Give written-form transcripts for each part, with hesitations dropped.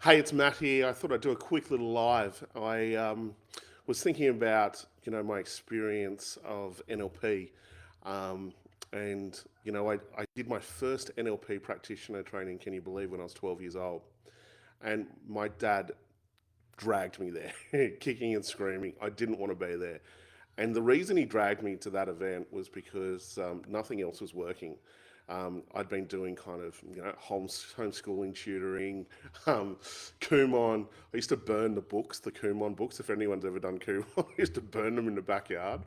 Hey, it's Matt here. I thought I'd do a quick little live. I was thinking about my experience of NLP, um, and I did my first NLP practitioner training. Can you believe when I was 12 years old? And my dad dragged me there, kicking and screaming. I didn't want to be there. And the reason he dragged me to that event was because nothing else was working. I'd been doing kind of, homeschooling, tutoring, um, Kumon. I used to burn the books, the Kumon books. If anyone's ever done Kumon, I used to burn them in the backyard.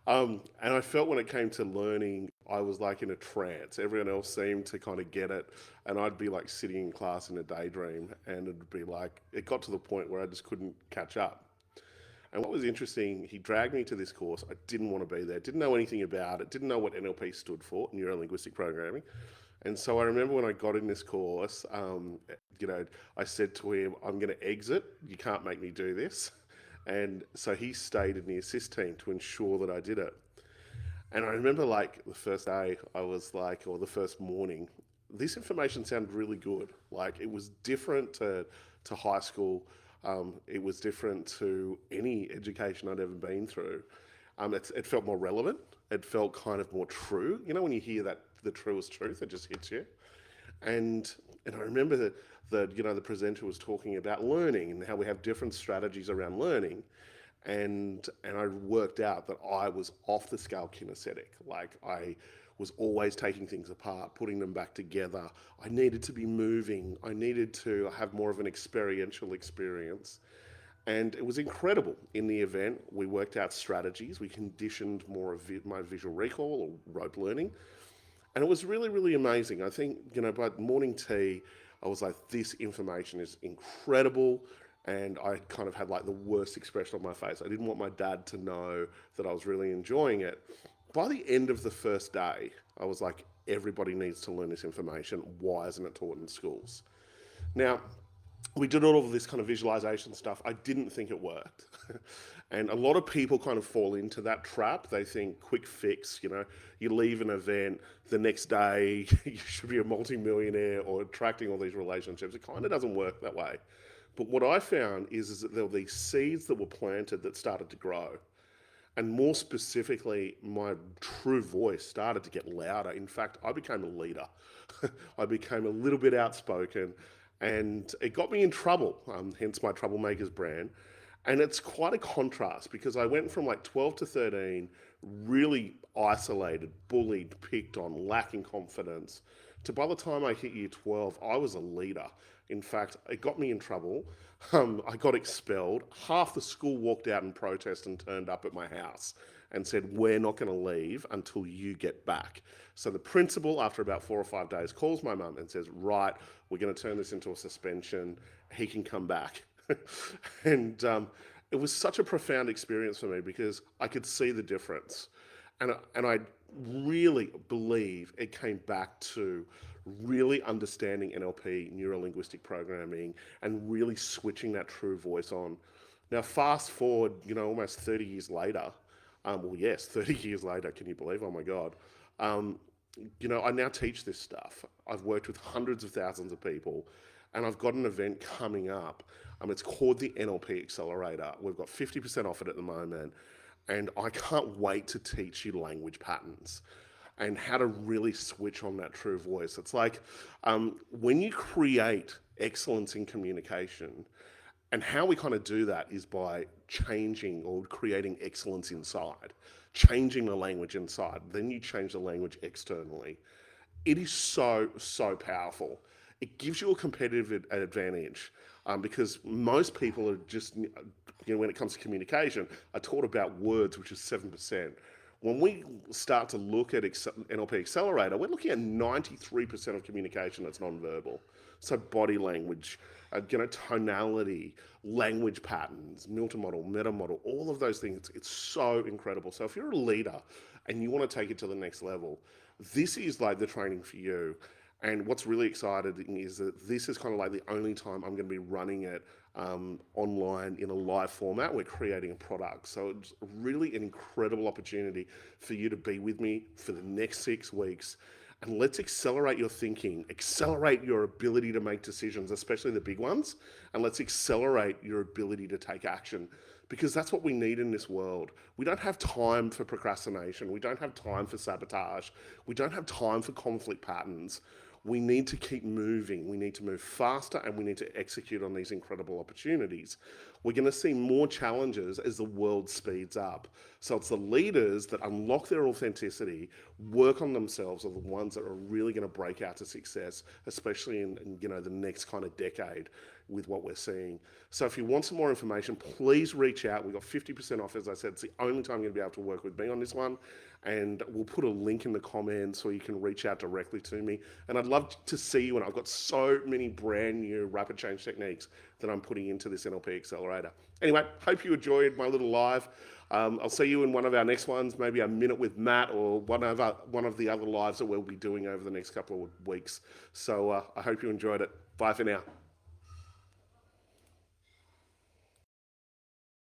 And I felt when it came to learning, I was like in a trance. Everyone else seemed to kind of get it, and I'd be like sitting in class in a daydream, and it'd be like it got to the point where I just couldn't catch up. And what was interesting, he dragged me to this course. I didn't want to be there, didn't know anything about it, didn't know what NLP stood for, neuro linguistic programming. And so I remember when I got in this course, I said to him, I'm going to exit. You can't make me do this. And so he stayed in the assist team to ensure that I did it. And I remember like the first day, I was like, or the first morning, this information sounded really good. Like it was different to high school. It was different to any education I'd ever been through. It felt more relevant. It felt kind of more true. You know, when you hear that the truest truth, it just hits you. And I remember that the presenter was talking about learning and how we have different strategies around learning, and I worked out that I was off the scale kinesthetic. Like I was always taking things apart, putting them back together. I needed to be moving. I needed to have more of an experiential experience. And it was incredible. In the event, we worked out strategies. We conditioned more of my visual recall or rote learning. And it was really, really amazing. I think, by morning tea, I was like, this information is incredible. And I kind of had like the worst expression on my face. I didn't want my dad to know that I was really enjoying it. By the end of the first day, I was like, everybody needs to learn this information. Why isn't it taught in schools? Now, we did all of this kind of visualization stuff. I didn't think it worked. And a lot of people kind of fall into that trap. They think quick fix, you leave an event, the next day you should be a multimillionaire or attracting all these relationships. It kind of doesn't work that way. But what I found is that there were these seeds that were planted that started to grow. And more specifically, my true voice started to get louder. In fact, I became a leader. I became a little bit outspoken, and it got me in trouble, hence my Troublemakers brand. And it's quite a contrast because I went from like 12 to 13, really isolated, bullied, picked on, lacking confidence, to by the time I hit year 12, I was a leader. In fact, it got me in trouble. I got expelled. Half the school walked out in protest and turned up at my house and said, we're not going to leave until you get back. So the principal, after about 4 or 5 days, calls my mum and says, right, we're going to turn this into a suspension. He can come back. and it was such a profound experience for me because I could see the difference. And I really believe it came back to really understanding NLP, neuro linguistic programming, and really switching that true voice on. Now, fast forward, almost 30 years later. Well, yes, 30 years later, can you believe? Oh my God. Um, I now teach this stuff. I've worked with hundreds of thousands of people, and I've got an event coming up. It's called the NLP Accelerator. We've got 50% off it at the moment, and I can't wait to teach you language patterns and how to really switch on that true voice. It's like when you create excellence in communication, and how we kind of do that is by changing or creating excellence inside, changing the language inside. Then you change the language externally. It is so, so powerful. It gives you a competitive advantage because most people are just, when it comes to communication, are taught about words, which is 7%. When we start to look at NLP Accelerator, we're looking at 93% of communication that's nonverbal. So body language, tonality, language patterns, Milton model, meta model, all of those things. It's so incredible. So if you're a leader and you want to take it to the next level, this is like the training for you. And what's really exciting is that this is kind of like the only time I'm going to be running it online in a live format. We're creating a product. So it's really an incredible opportunity for you to be with me for the next 6 weeks. and let's accelerate your thinking, accelerate your ability to make decisions, especially the big ones, and let's accelerate your ability to take action because that's what we need in this world. We don't have time for procrastination. We don't have time for sabotage. We don't have time for conflict patterns. We need to keep moving. We need to move faster and we need to execute on these incredible opportunities. We're going to see more challenges as the world speeds up. So it's the leaders that unlock their authenticity, work on themselves, are the ones that are really going to break out to success, especially in the next kind of decade with what we're seeing. So if you want some more information, please reach out. We've got 50% off, as I said. It's the only time you're going to be able to work with me on this one. And we'll put a link in the comments so you can reach out directly to me. And I'd love to see you. And I've got so many brand new rapid change techniques that I'm putting into this NLP accelerator. Anyway, hope you enjoyed my little live. I'll see you in one of our next ones, maybe a minute with Matt or one of the other lives that we'll be doing over the next couple of weeks. So I hope you enjoyed it. Bye for now.